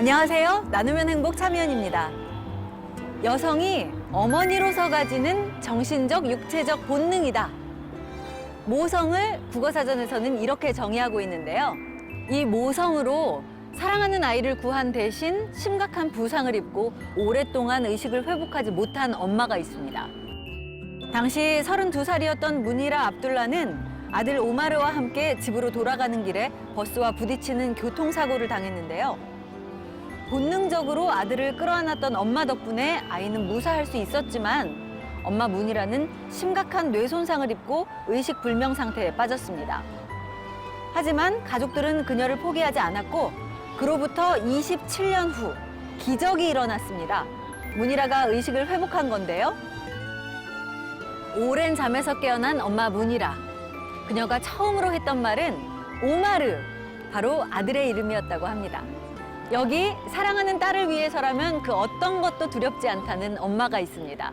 안녕하세요. 나누면 행복 참여연입니다. 여성이 어머니로서 가지는 정신적, 육체적 본능이다. 모성을 국어사전에서는 이렇게 정의하고 있는데요. 이 모성으로 사랑하는 아이를 구한 대신 심각한 부상을 입고 오랫동안 의식을 회복하지 못한 엄마가 있습니다. 당시 32살이었던 무니라 압둘라는 아들 오마르와 함께 집으로 돌아가는 길에 버스와 부딪히는 교통사고를 당했는데요. 본능적으로 아들을 끌어안았던 엄마 덕분에 아이는 무사할 수 있었지만 엄마 무니라는 심각한 뇌 손상을 입고 의식불명 상태에 빠졌습니다. 하지만 가족들은 그녀를 포기하지 않았고 그로부터 27년 후 기적이 일어났습니다. 무니라가 의식을 회복한 건데요. 오랜 잠에서 깨어난 엄마 무니라. 그녀가 처음으로 했던 말은 오마르, 바로 아들의 이름이었다고 합니다. 여기 사랑하는 딸을 위해서라면 그 어떤 것도 두렵지 않다는 엄마가 있습니다.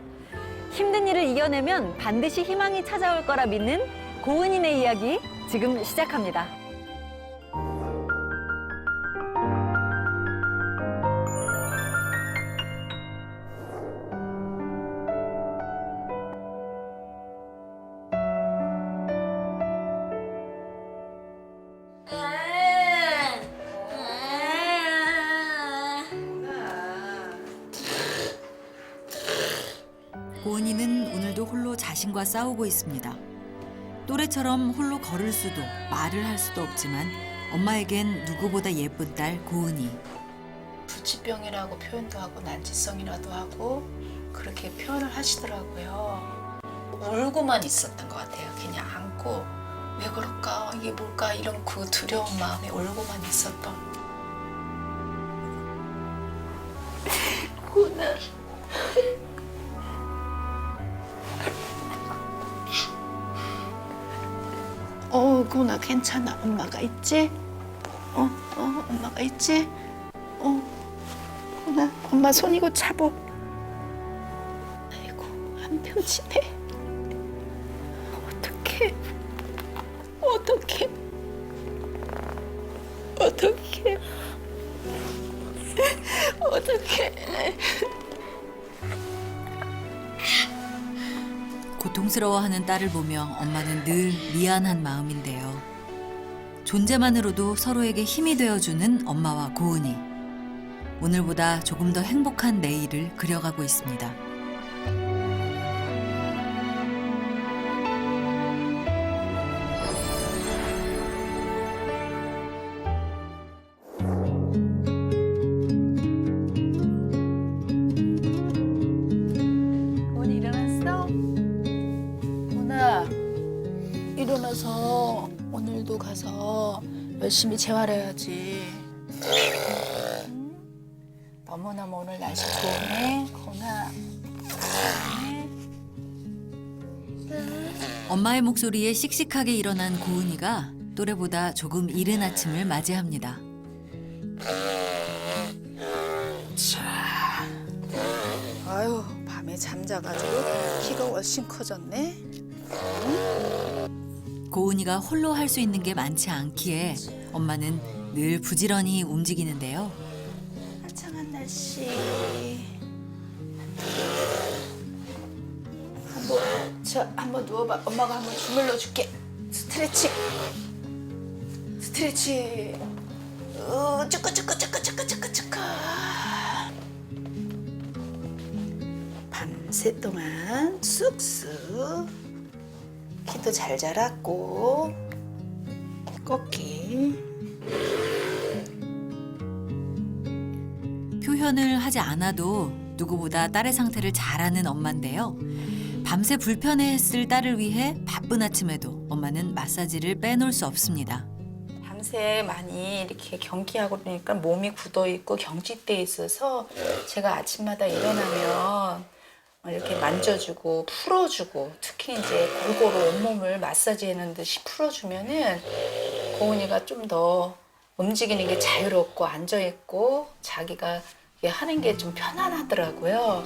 힘든 일을 이겨내면 반드시 희망이 찾아올 거라 믿는 고은인의 이야기 지금 시작합니다. 고은이는 오늘도 홀로 자신과 싸우고 있습니다. 또래처럼 홀로 걸을 수도 말을 할 수도 없지만 엄마에겐 누구보다 예쁜 딸 고은이. 불치병이라고 표현도 하고 난치성이라도 하고 그렇게 표현을 하시더라고요. 울고만 있었던 것 같아요. 그냥 안고 왜 그럴까 이게 뭘까 이런 그 두려운 마음에 울고만 있었던. 고은아. 고은아 괜찮아. 엄마가 있지? 엄마가 있지? 고은아 엄마 손이고 차보. 아이고 안 펴지네. 어떡해. 고통스러워하는 딸을 보며 엄마는 늘 미안한 마음인데요. 존재만으로도 서로에게 힘이 되어주는 엄마와 고은이. 오늘보다 조금 더 행복한 내일을 그려가고 있습니다. 고은이 일어났어? 고은아 일어나서 오늘도 가서 열심히 재활해야지. 응? 너무너무 오늘 날씨 좋네. 고은아. 엄마의 목소리에 씩씩하게 일어난 고은이가 또래보다 조금 이른 아침을 맞이합니다. 아유 밤에 잠자가지고 키가 훨씬 커졌네. 고은이가 홀로 할 수 있는 게 많지 않기에 엄마는 늘 부지런히 움직이는데요. 화창한 날씨. 한번 누워봐. 엄마가 한번 주물러 줄게. 스트레칭. 쭈꾸쭈꾸쭈꾸쭈꾸쭈꾸쭈꾸. 밤새 동안 쑥쑥. 키도 잘 자랐고. 꺾기. 표현을 하지 않아도 누구보다 딸의 상태를 잘 아는 엄마인데요. 밤새 불편해했을 딸을 위해 바쁜 아침에도 엄마는 마사지를 빼놓을 수 없습니다. 밤새 많이 이렇게 경기하고 그러니까 몸이 굳어 있고 경직돼 있어서 제가 아침마다 일어나면 이렇게 만져주고 풀어주고 특히 이제 골고루 온몸을 마사지하는 듯이 풀어주면은 고은이가 좀 더 움직이는 게 자유롭고 앉아 있고 자기가 하는 게 좀 편안하더라고요.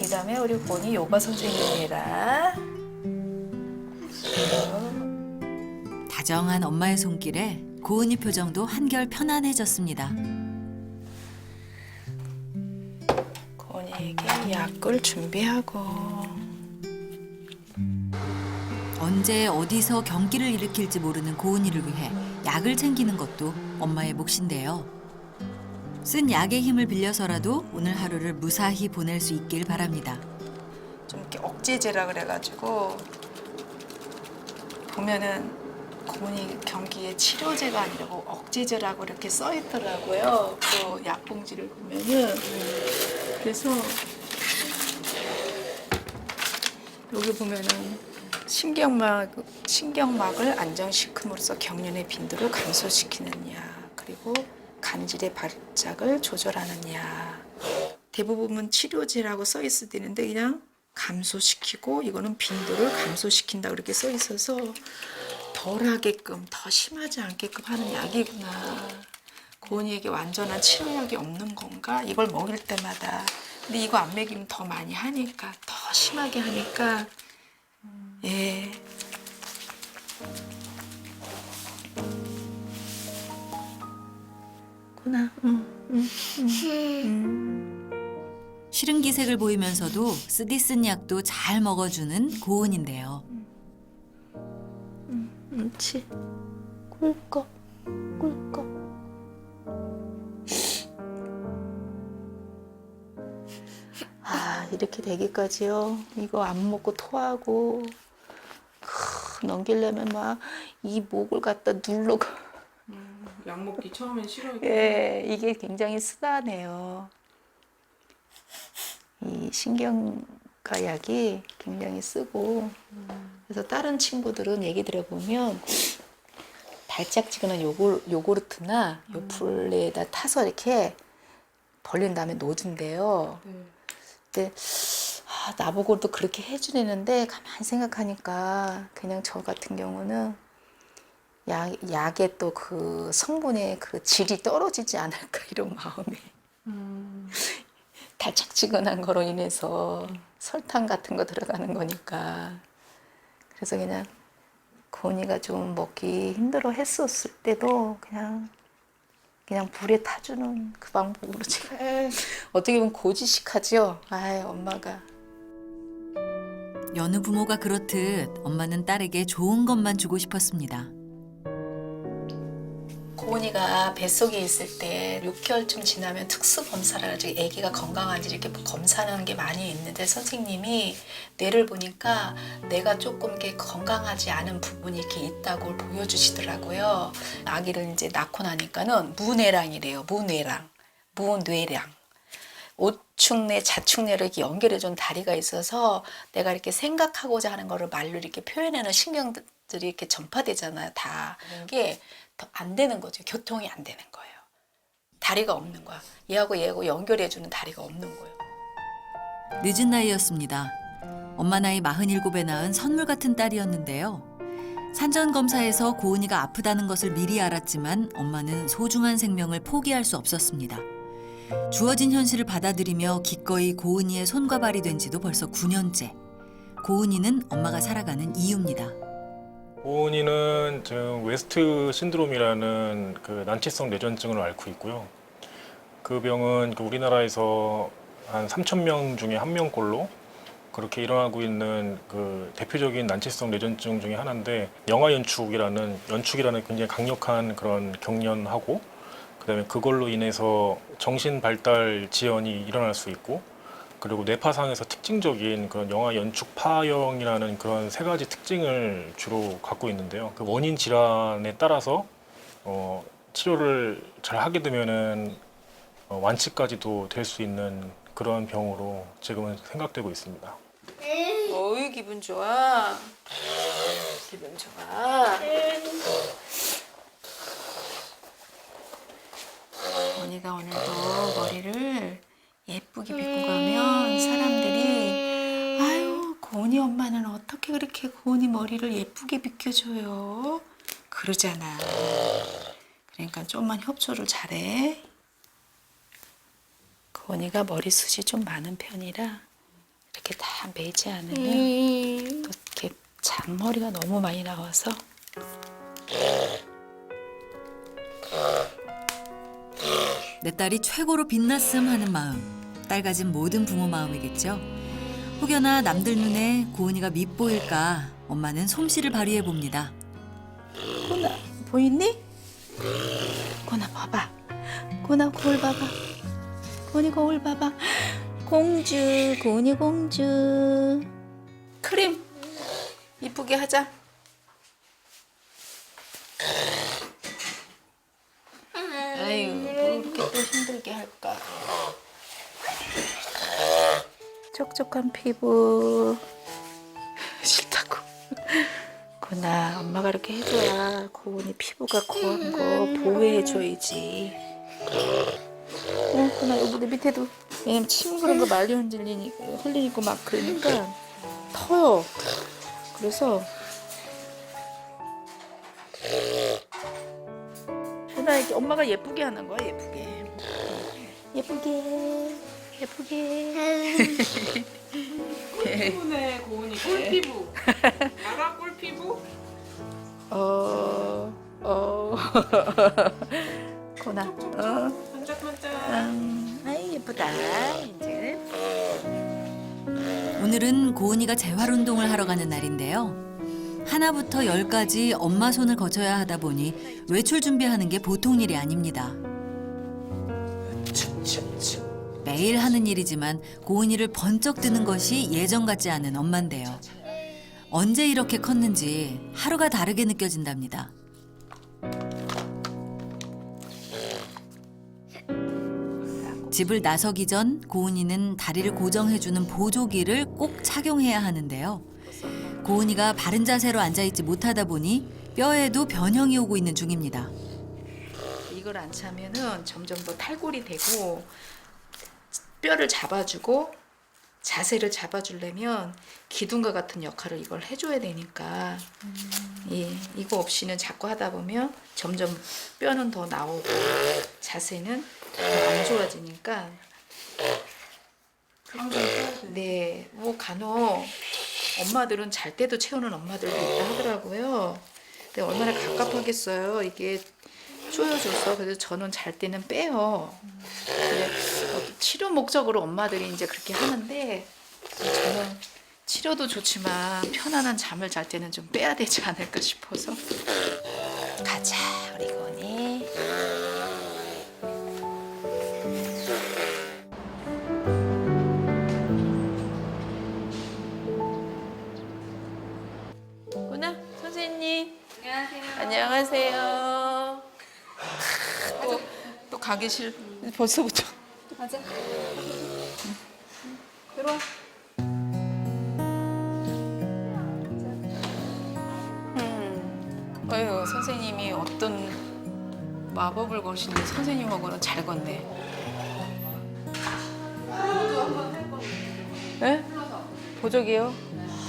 그다음에 우리 고은이 요가 선생님이라. 다정한 엄마의 손길에 고은이 표정도 한결 편안해졌습니다. 고은이에게 약을 준비하고. 언제 어디서 경기를 일으킬지 모르는 고은이를 위해 약을 챙기는 것도 엄마의 몫인데요. 쓴 약의 힘을 빌려서라도 오늘 하루를 무사히 보낼 수 있길 바랍니다. 좀 이렇게 억제제라 그래가지고 보면은 고은이 경기에 치료제가 아니라고 억제제라고 이렇게 써 있더라고요. 그 약봉지를 보면은. 그래서 여기 보면은 신경막을 안정시킴으로써 경련의 빈도를 감소시키는 약, 그리고 간질의 발작을 조절하는 약. 대부분은 치료제라고 써 있을 때는데 그냥 감소시키고 이거는 빈도를 감소시킨다 그렇게 써 있어서 덜하게끔 더 심하지 않게끔 하는 약이구나. 고은이에게 완전한 치료약이 없는 건가? 이걸 먹일 때마다. 근데 이거 안 먹이면 더 많이 하니까 더 심하게 하니까 예. 구나. 싫은 기색을 보이면서도 쓰디쓴 약도 잘 먹어주는 고은인데요. 옳지. 꿀꺽. 꿀꺽. 아, 이렇게 되기까지요. 이거 안 먹고 토하고 넘기려면 막 이 목을 갖다 눌러. 약 먹기 처음엔 싫어했고. 예, 이게 굉장히 쓰다네요. 이 신경과 약이 굉장히 쓰고. 그래서 다른 친구들은 얘기 들어보면 달짝지근한 요구르트나 요플레에다 타서 이렇게 벌린 다음에 놓준대요. 네. 근데 나보고도 그렇게 해주려는데 가만히 생각하니까 그냥 저 같은 경우는 약의 또 그 성분의 그 질이 떨어지지 않을까 이런 마음이. 달짝지근한 거로 인해서 설탕 같은 거 들어가는 거니까. 그래서 그냥 고은이가 좀 먹기 힘들어 했었을 때도 그냥 불에 타주는 그 방법으로 제가 어떻게 보면 고지식하죠. 엄마가. 여느 부모가 그렇듯 엄마는 딸에게 좋은 것만 주고 싶었습니다. 고은이가 뱃속에 있을 때 6개월쯤 지나면 특수검사를 가지고 아기가 건강한지 이렇게 검사하는 게 많이 있는데 선생님이 뇌를 보니까 뇌가 조금 이렇게 건강하지 않은 부분이 이렇게 있다고 보여주시더라고요. 아기를 이제 낳고 나니까는 무뇌랑이래요. 무뇌랑. 오축내, 자축내를 이렇게 연결해준 다리가 있어서 내가 이렇게 생각하고자 하는 거를 말로 이렇게 표현하는 신경들이 이렇게 전파되잖아요. 다. 이게 더 안 되는 거죠. 교통이 안 되는 거예요. 다리가 없는 거야. 얘하고 연결해주는 다리가 없는 거예요. 늦은 나이였습니다. 엄마 나이 47에 낳은 선물 같은 딸이었는데요. 산전 검사에서 고은이가 아프다는 것을 미리 알았지만 엄마는 소중한 생명을 포기할 수 없었습니다. 주어진 현실을 받아들이며 기꺼이 고은이의 손과 발이 된 지도 벌써 9년째. 고은이는 엄마가 살아가는 이유입니다. 고은이는 지금 웨스트 신드롬이라는 그 난치성 뇌전증을 앓고 있고요. 그 병은 우리나라에서 한 3,000명 중에 1명꼴로 그렇게 일어나고 있는 그 대표적인 난치성 뇌전증 중에 하나인데 연축이라는 굉장히 강력한 그런 경련하고 그다음에 그걸로 인해서 정신 발달 지연이 일어날 수 있고 그리고 뇌파상에서 특징적인 그런 영아 연축 파형이라는 그런 3가지 특징을 주로 갖고 있는데요. 그 원인 질환에 따라서 치료를 잘 하게 되면은 완치까지도 될 수 있는 그런 병으로 지금은 생각되고 있습니다. 어이, 기분 좋아. 기분 좋아. 언니가 오늘도 머리를 예쁘게 빗고 가면 사람들이 아유, 고은이 엄마는 어떻게 그렇게 고은이 머리를 예쁘게 빗겨줘요? 그러잖아. 그러니까 좀만 협조를 잘해. 고은이가 머리숱이 좀 많은 편이라 이렇게 다 매지 않으면 또 이렇게 잔머리가 너무 많이 나와서 내 딸이 최고로 빛났음 하는 마음. 딸 가진 모든 부모 마음이겠죠. 혹여나 남들 눈에 고은이가 밉보일까 엄마는 솜씨를 발휘해 봅니다. 고나 보이니? 고나 봐봐. 고나 거울 봐봐. 고은이 거울 봐봐. 공주, 고은이 공주. 크림 이쁘게 하자. 아유, 뭐 이렇게 또 힘들게 할까? 촉촉한 피부 싫다고. 고나 엄마가 이렇게 해줘야 고은이 피부가 고운 거 보호해줘야지. 고나 여기 내 밑에도 왜냐면 침 그런 거 말려 흘리고 막 그러니까 터요. 그래서 고나 이렇게 엄마가 예쁘게 하는 거야. 예쁘게. 피부네 고은이 꿀피부. 알아 꿀피부? 고나 반짝반짝. 아이 예쁘다 이제. 오늘은 고은이가 재활 운동을 하러 가는 날인데요. 하나부터 10까지 엄마 손을 거쳐야 하다 보니 외출 준비하는 게 보통 일이 아닙니다. 매일 하는 일이지만 고은이를 번쩍 드는 것이 예전 같지 않은 엄마인데요. 언제 이렇게 컸는지 하루가 다르게 느껴진답니다. 집을 나서기 전 고은이는 다리를 고정해주는 보조기를 꼭 착용해야 하는데요. 고은이가 바른 자세로 앉아있지 못하다 보니 뼈에도 변형이 오고 있는 중입니다. 이걸 안 차면은 점점 더 탈골이 되고 뼈를 잡아주고 자세를 잡아주려면 기둥과 같은 역할을 이걸 해줘야 되니까 이거 없이는 자꾸 하다 보면 점점 뼈는 더 나오고 자세는 더 안 좋아지니까 네, 뭐 간혹 엄마들은 잘 때도 채우는 엄마들도 있다 하더라고요. 근데 얼마나 갑갑하겠어요. 이게 쪼여줘서. 그래서 저는 잘 때는 빼요. 근데 치료 목적으로 엄마들이 이제 그렇게 하는데 저는 치료도 좋지만 편안한 잠을 잘 때는 좀 빼야 되지 않을까 싶어서. 가자 우리 고은이. 고나 선생님. 안녕하세요. 또 가기 싫. 벌써부터. 가자. 들어와. 어휴, 선생님이 어떤 마법을 거시는데 선생님하고는 잘 걷네. 네? 보조개요?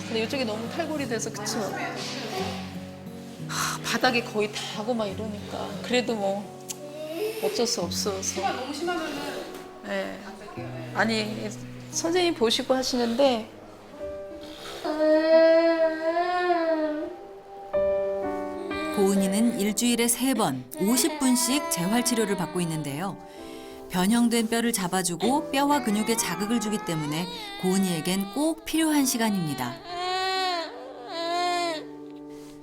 근데 이쪽이 너무 탈골이 돼서 그쵸? 바닥에 거의 다 하고 막 이러니까 그래도 뭐 어쩔 수 없어서. 너무 심하면은 네. 아니 선생님 보시고 하시는데 고은이는 일주일에 3번 50분씩 재활치료를 받고 있는데요. 변형된 뼈를 잡아주고 뼈와 근육에 자극을 주기 때문에 고은이에겐 꼭 필요한 시간입니다.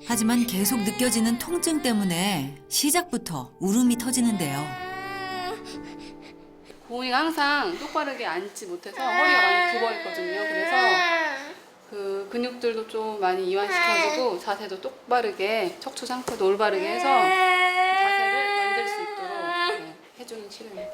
하지만 계속 느껴지는 통증 때문에 시작부터 울음이 터지는데요. 고은이가 항상 똑바르게 앉지 못해서 허리가 많이 굽어 있거든요. 그래서 그 근육들도 좀 많이 이완시켜주고 자세도 똑바르게 척추 상태도 올바르게 해서 자세를 만들 수 있도록 해주는 치료입니다.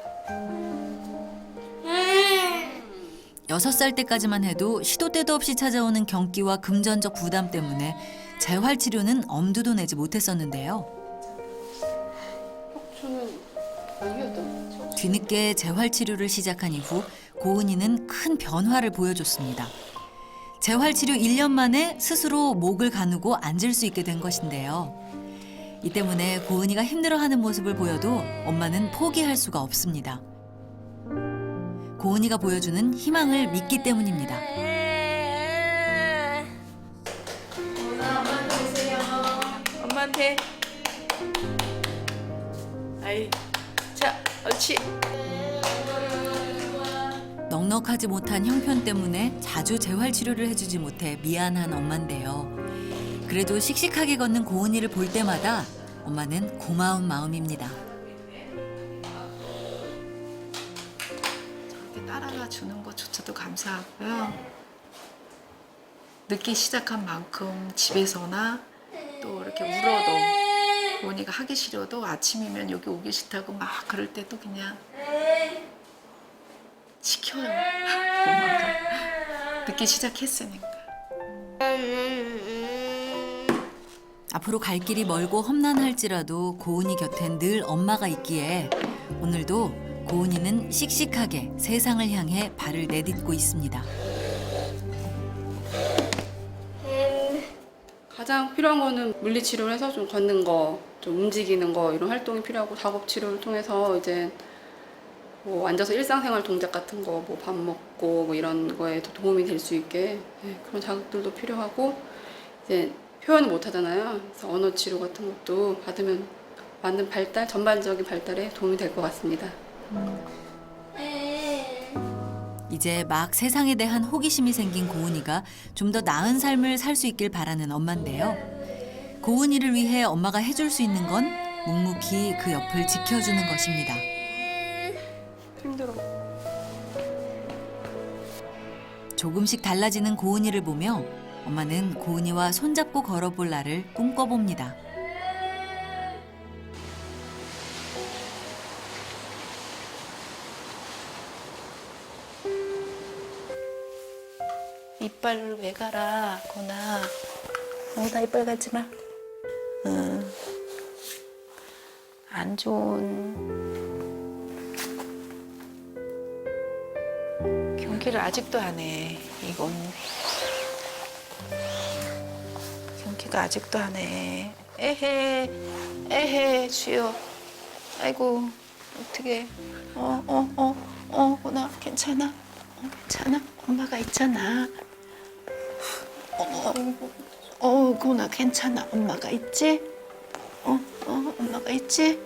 6살 때까지만 해도 시도 때도 없이 찾아오는 경기와 금전적 부담 때문에 재활치료는 엄두도 내지 못했었는데요. 척추는 여기였던 척추. 뒤늦게 재활치료를 시작한 이후 고은이는 큰 변화를 보여줬습니다. 재활치료 1년 만에 스스로 목을 가누고 앉을 수 있게 된 것인데요. 이 때문에 고은이가 힘들어하는 모습을 보여도 엄마는 포기할 수가 없습니다. 고은이가 보여주는 희망을 믿기 때문입니다. 엄마한테 오세요. 엄마한테. 아이, 자, 옳지. 넉넉하지 못한 형편 때문에 자주 재활 치료를 해주지 못해 미안한 엄마인데요. 그래도 씩씩하게 걷는 고은이를 볼 때마다 엄마는 고마운 마음입니다. 이렇게 따라가 주는 것조차도 감사하고요. 늦게 시작한 만큼 집에서나 또 이렇게 울어도 고은이가 하기 싫어도 아침이면 여기 오기 싫다고 막 그럴 때도 그냥 지켜요. 엄마가 늦게 시작했으니까. 앞으로 갈 길이 멀고 험난할지라도 고은이 곁엔 늘 엄마가 있기에 오늘도 고은이는 씩씩하게 세상을 향해 발을 내딛고 있습니다. 가장 필요한 거는 물리 치료를 해서 좀 걷는 거, 좀 움직이는 거 이런 활동이 필요하고 작업 치료를 통해서 이제 뭐 앉아서 일상생활 동작 같은 거, 뭐 밥 먹고 뭐 이런 거에 더 도움이 될 수 있게 그런 자극들도 필요하고 이제 표현을 못 하잖아요. 그래서 언어 치료 같은 것도 받으면 맞는 발달, 전반적인 발달에 도움이 될 것 같습니다. 이제 막 세상에 대한 호기심이 생긴 고은이가 좀 더 나은 삶을 살 수 있길 바라는 엄마인데요. 고은이를 위해 엄마가 해줄 수 있는 건 묵묵히 그 옆을 지켜주는 것입니다. 힘들어. 조금씩 달라지는 고은이를 보며 엄마는 고은이와 손잡고 걸어볼 날을 꿈꿔봅니다. 이빨을 왜 갈아, 고나. 나 이빨 갈지 마. 안 좋은 경기를 아직도 안 해. 이건 경기가 아직도 안 해. 에헤, 주여. 아이고, 어떡해. 고나 괜찮아? 괜찮아? 엄마가 있잖아. 고나 괜찮아. 엄마가 있지? 엄마가 있지?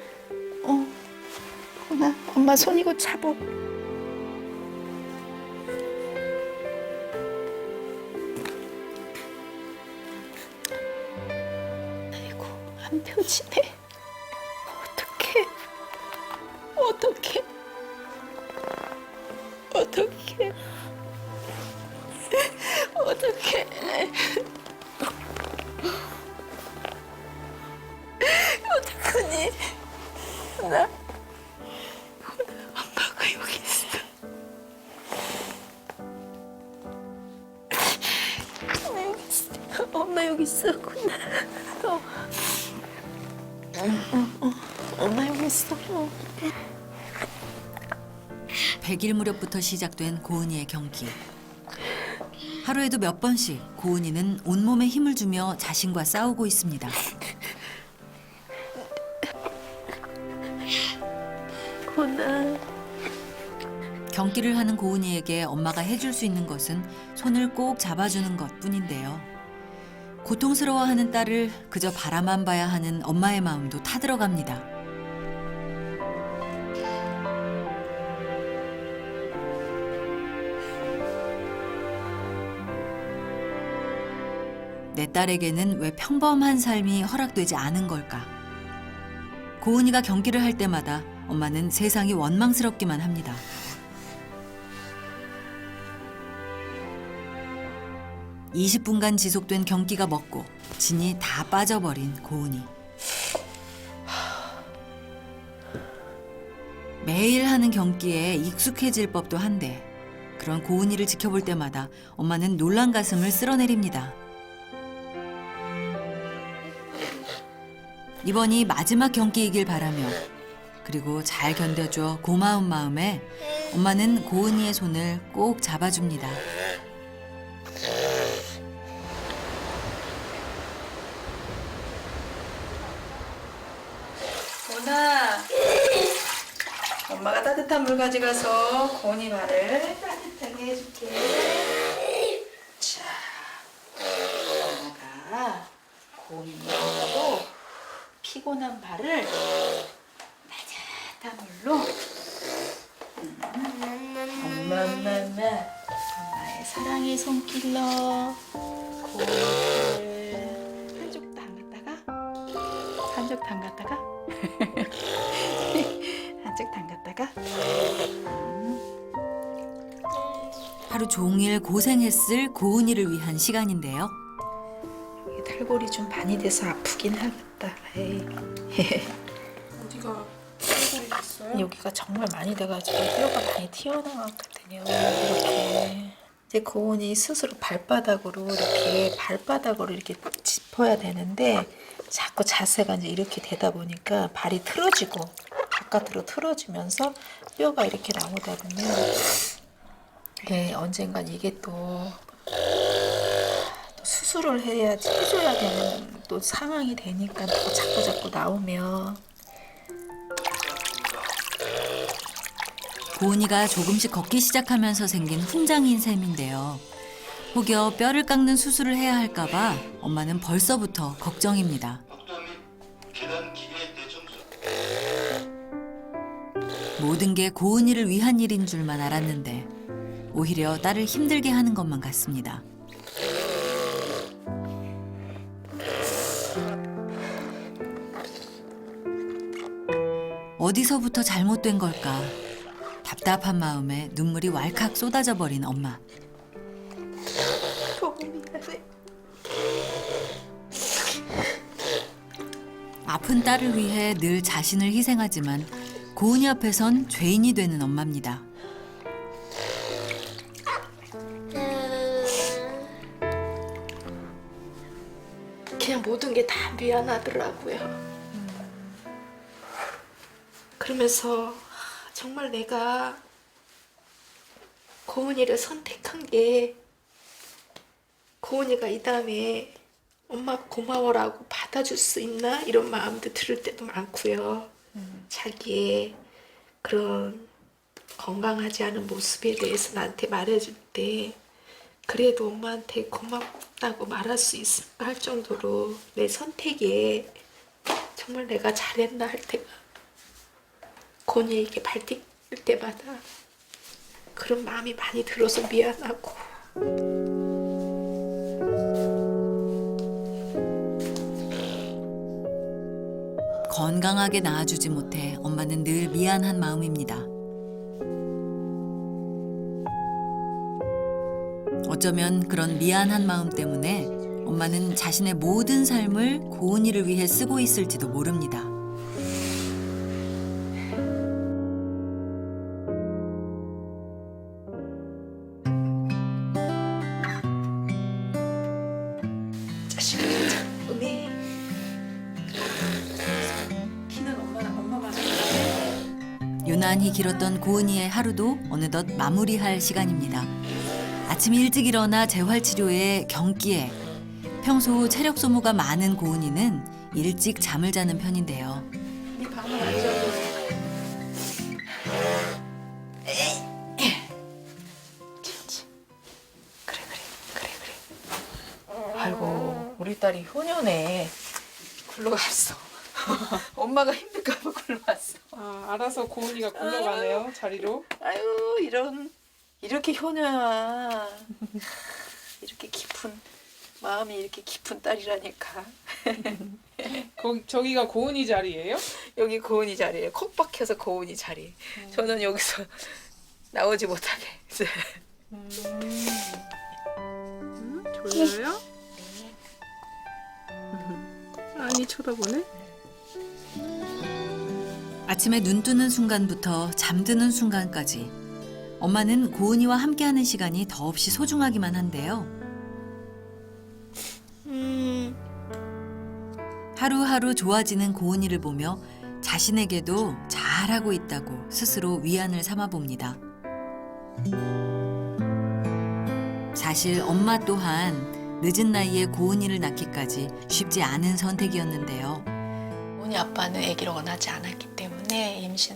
고나 엄마 손이고 차보. 아이고 안 펴지네. 어떡해. 어떡하니? 엄마가 여기 있어. 엄마 여기 있어. 엄마 여기 있어. 100일 무렵부터 시작된 고은이의 경기. 하루에도 몇 번씩 고은이는 온몸에 힘을 주며 자신과 싸우고 있습니다. 고나. 경기를 하는 고은이에게 엄마가 해줄 수 있는 것은 손을 꼭 잡아주는 것뿐인데요. 고통스러워하는 딸을 그저 바라만 봐야 하는 엄마의 마음도 타들어갑니다. 내 딸에게는 왜 평범한 삶이 허락되지 않은 걸까? 고은이가 경기를 할 때마다 엄마는 세상이 원망스럽기만 합니다. (20분간) 지속된 경기가 먹고 진이 다 빠져버린 고은이. 매일 하는 경기에 익숙해질 법도 한데 그런 고은이를 지켜볼 때마다 엄마는 놀란 가슴을 쓸어내립니다. 이번이 마지막 경기이길 바라며 그리고 잘 견뎌줘 고마운 마음에 엄마는 고은이의 손을 꼭 잡아줍니다. 고나, 엄마가 따뜻한 물 가져가서 고은이 발을 따뜻하게 해줄게. 자, 엄마가 고은이하고 피곤한 발을 따뜻한 물로 엄마마마 사랑의 손길러 고은이를 한쪽도 안 갔다가 한쪽도 안 갔다가 한쪽도 안 갔다가 하루 종일 고생했을 고은이를 위한 시간인데요. 여기 탈골이 좀 많이 돼서 아프긴 하겠다. 에이. 어디가 탈골이 있어요? 여기가 정말 많이 돼가지고 뼈가 많이 튀어나왔거든요. 이렇게 이제 고은이 스스로 발바닥으로 이렇게 짚어야 되는데 자꾸 자세가 이제 이렇게 되다 보니까 발이 틀어지고 바깥으로 틀어지면서 뼈가 이렇게 나오다 보면 언젠간 이게 또 수술을 해줘야 되는 또 상황이 되니까 또 자꾸 나오면. 고은이가 조금씩 걷기 시작하면서 생긴 훈장인 셈인데요. 혹여 뼈를 깎는 수술을 해야 할까봐 엄마는 벌써부터 걱정입니다. 모든 게 고은이를 위한 일인 줄만 알았는데 오히려 딸을 힘들게 하는 것만 같습니다. 어디서부터 잘못된 걸까? 답답한 마음에 눈물이 왈칵 쏟아져 버린 엄마. 아픈 딸을 위해 늘 자신을 희생하지만 고은이 앞에선 죄인이 되는 엄마입니다. 그냥 모든 게 다 미안하더라고요. 그러면서 정말 내가 고은이를 선택한 게 고은이가 이 다음에 엄마 고마워라고 받아줄 수 있나 이런 마음도 들을 때도 많고요. 자기의 그런 건강하지 않은 모습에 대해서 나한테 말해줄 때 그래도 엄마한테 고맙다고 말할 수 있을까 할 정도로 내 선택에 정말 내가 잘했나 할 때가 고은이에게 발뛸 때마다 그런 마음이 많이 들어서 미안하고. 건강하게 낳아주지 못해 엄마는 늘 미안한 마음입니다. 어쩌면 그런 미안한 마음 때문에 엄마는 자신의 모든 삶을 고은이를 위해 쓰고 있을지도 모릅니다. 자식을 참 음해. 키는 엄마만 하는데 유난히 길었던 고은이의 하루도 어느덧 마무리할 시간입니다. 아침 일찍 일어나 재활치료에 경기에 평소 체력 소모가 많은 고은이는 일찍 잠을 자는 편인데요. 네 방을 안 잡고 그래. 아이고 우리 딸이 효녀네. 굴러갔어. 엄마가 힘들까봐 굴러갔어. 아, 알아서 고은이가 굴러가네요, 자리로. 아유 이렇게 효녀야. 이렇게 깊은 마음이 이렇게 깊은 딸이라니까. 저기가 고은이 자리예요? 여기 고은이 자리에 콕 박혀서 고은이 자리. 저는 여기서 나오지 못하게. 졸려요? 많이 쳐다보네? 아침에 눈 뜨는 순간부터 잠드는 순간까지 엄마는 고은이와 함께하는 시간이 더없이 소중하기만 한데요. 하루하루 좋아지는 고은이를 보며 자신에게도 잘하고 있다고 스스로 위안을 삼아봅니다. 사실 엄마 또한 늦은 나이에 고은이를 낳기까지 쉽지 않은 선택이었는데요. 고은이 아빠는 아기를 원하지 않았기 때문에 임신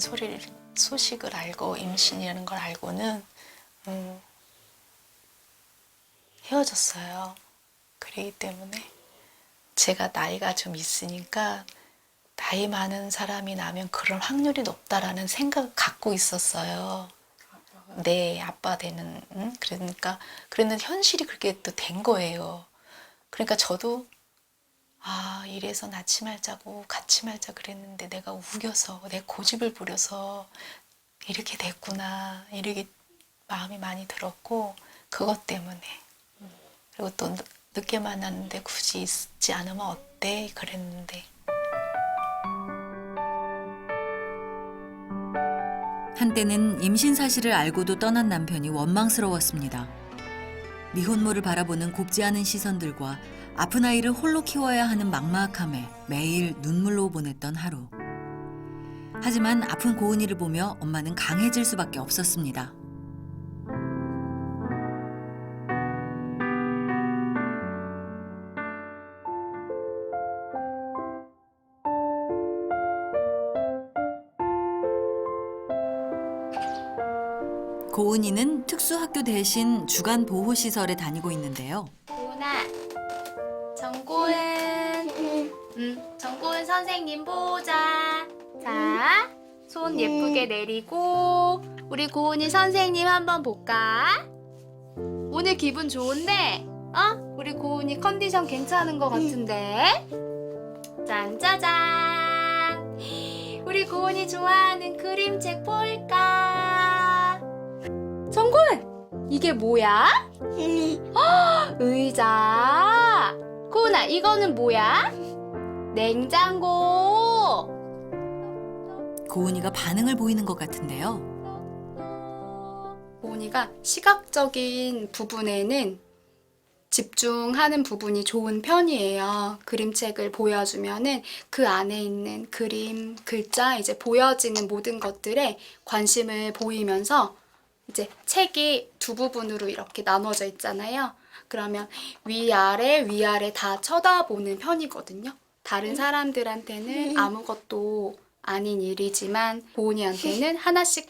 소식을 알고 임신이라는 걸 알고는 헤어졌어요. 그렇기 때문에 제가 나이가 좀 있으니까 나이 많은 사람이 나면 그럴 확률이 높다라는 생각을 갖고 있었어요. 내 아빠 되는, 그러니까 그랬는데 현실이 그렇게 또 된 거예요. 그러니까 저도 이래서 낳지 말자고 같이 말자 그랬는데 내가 우겨서 내 고집을 부려서 이렇게 됐구나, 이렇게 마음이 많이 들었고, 그것 때문에. 그리고 또 늦게 만났는데 굳이 있지 않으면 어때 그랬는데. 한때는 임신 사실을 알고도 떠난 남편이 원망스러웠습니다. 미혼모를 바라보는 곱지 않은 시선들과 아픈 아이를 홀로 키워야 하는 막막함에 매일 눈물로 보냈던 하루. 하지만 아픈 고은이를 보며 엄마는 강해질 수밖에 없었습니다. 고은이는 특수학교 대신 주간 보호시설에 다니고 있는데요. 고은아, 정고은. 정고은 선생님 보자. 자, 손 예쁘게 내리고 우리 고은이 선생님 한번 볼까? 오늘 기분 좋은데? 우리 고은이 컨디션 괜찮은 것 같은데? 짠짜잔! 우리 고은이 좋아하는 그림책 볼까? 정고은! 이게 뭐야? 의자! 고은아, 이거는 뭐야? 냉장고! 고은이가 반응을 보이는 것 같은데요. 고은이가 시각적인 부분에는 집중하는 부분이 좋은 편이에요. 그림책을 보여주면은 그 안에 있는 그림, 글자, 이제 보여지는 모든 것들에 관심을 보이면서 이제 책이 두 부분으로 이렇게 나눠져 있잖아요. 그러면 위아래 다 쳐다보는 편이거든요. 다른 사람들한테는 아무것도 아닌 일이지만 고은이한테는 하나씩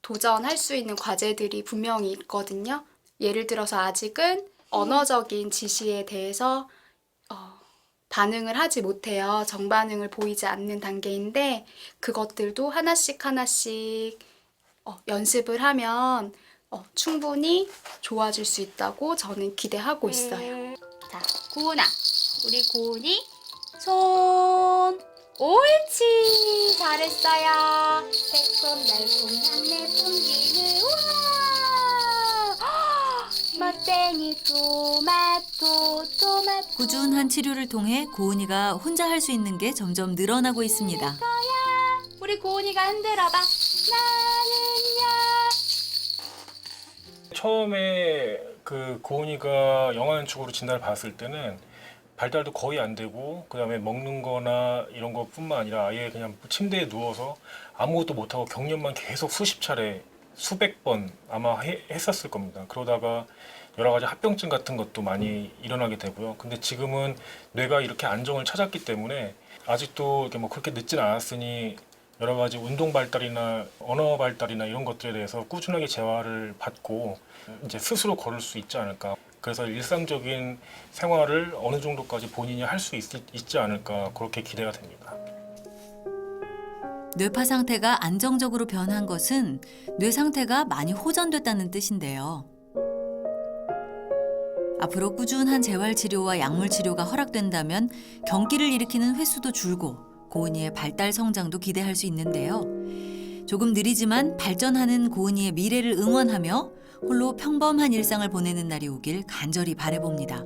도전할 수 있는 과제들이 분명히 있거든요. 예를 들어서 아직은 언어적인 지시에 대해서 반응을 하지 못해요. 정반응을 보이지 않는 단계인데 그것들도 하나씩 연습을 하면 충분히 좋아질 수 있다고 저는 기대하고 있어요. 자, 고은아, 우리 고은이 손. 옳지, 잘했어요. 새콤달콤 향내 풍기는 우와. 멋쟁이 토마토. 꾸준한 치료를 통해 고은이가 혼자 할 수 있는 게 점점 늘어나고 있습니다. 우리 고은이가 흔들어봐. 나는요. 처음에 그 고은이가 영아연축으로 진단을 받았을 때는 발달도 거의 안 되고 그다음에 먹는 거나 이런 것뿐만 아니라 아예 그냥 침대에 누워서 아무것도 못하고 격려만 계속 수십 차례 수백 번 아마 했었을 겁니다. 그러다가 여러 가지 합병증 같은 것도 많이 일어나게 되고요. 근데 지금은 뇌가 이렇게 안정을 찾았기 때문에 아직도 이렇게 뭐 그렇게 늦진 않았으니 여러 가지 운동 발달이나 언어 발달이나 이런 것들에 대해서 꾸준하게 재활을 받고 이제 스스로 걸을 수 있지 않을까. 그래서 일상적인 생활을 어느 정도까지 본인이 할 수 있지 않을까 그렇게 기대가 됩니다. 뇌파 상태가 안정적으로 변한 것은 뇌 상태가 많이 호전됐다는 뜻인데요. 앞으로 꾸준한 재활치료와 약물치료가 허락된다면 경기를 일으키는 횟수도 줄고 고은이의 발달 성장도 기대할 수 있는데요. 조금 느리지만 발전하는 고은이의 미래를 응원하며 홀로 평범한 일상을 보내는 날이 오길 간절히 바라봅니다.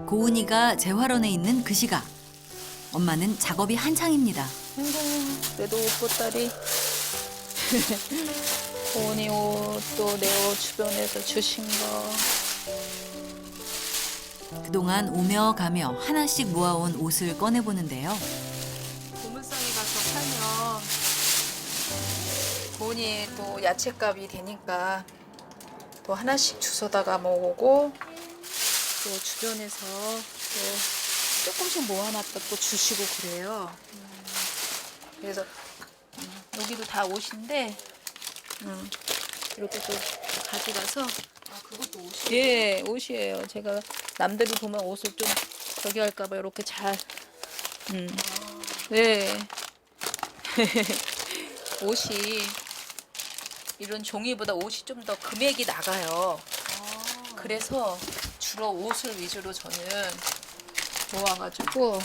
고은이가 재활원에 있는 그 시각, 엄마는 작업이 한창입니다. 그래도 옷보따리 고은이 옷도 내 옷 주변에서 주신 거. 그동안 오며 가며 하나씩 모아온 옷을 꺼내보는데요. 고물상에 가서 팔면 고은이 또 야채값이 되니까 또 하나씩 주워다가 모으고 또 주변에서 또 조금씩 모아놨다 또 주시고 그래요. 그래서 여기도 다 옷인데 이렇게 또 가져가서 그것도 옷이 예, 옷이에요. 제가 남들이 보면 옷을 좀 저기 할까봐 이렇게 잘. 네. 옷이 이런 종이보다 옷이 좀 더 금액이 나가요. 그래서 주로 옷을 위주로 저는 모아가지고.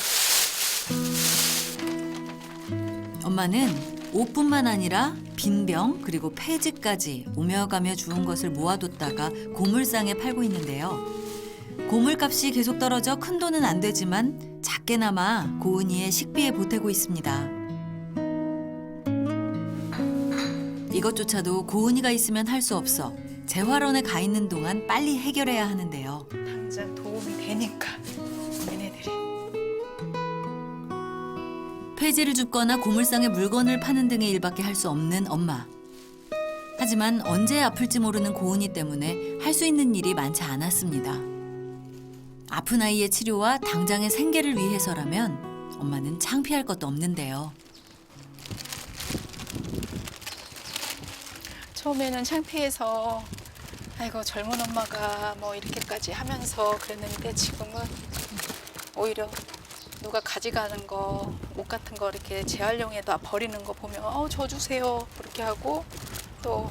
엄마는 옷뿐만 아니라 빈병 그리고 폐지까지 오며 가며 주운 것을 모아뒀다가 고물상에 팔고 있는데요. 고물값이 계속 떨어져 큰 돈은 안 되지만 작게나마 고은이의 식비에 보태고 있습니다. 이것조차도 고은이가 있으면 할 수 없어 재활원에 가 있는 동안 빨리 해결해야 하는데요. 당장 도움이 되니까 얘네들이. 폐지를 줍거나 고물상에 물건을 파는 등의 일밖에 할 수 없는 엄마. 하지만 언제 아플지 모르는 고은이 때문에 할 수 있는 일이 많지 않았습니다. 아픈 아이의 치료와 당장의 생계를 위해서라면 엄마는 창피할 것도 없는데요. 처음에는 창피해서 아이고 젊은 엄마가 뭐 이렇게까지 하면서 그랬는데 지금은 오히려 누가 가져가는 거, 옷 같은 거 이렇게 재활용해다 버리는 거 보면 저 주세요 그렇게 하고 또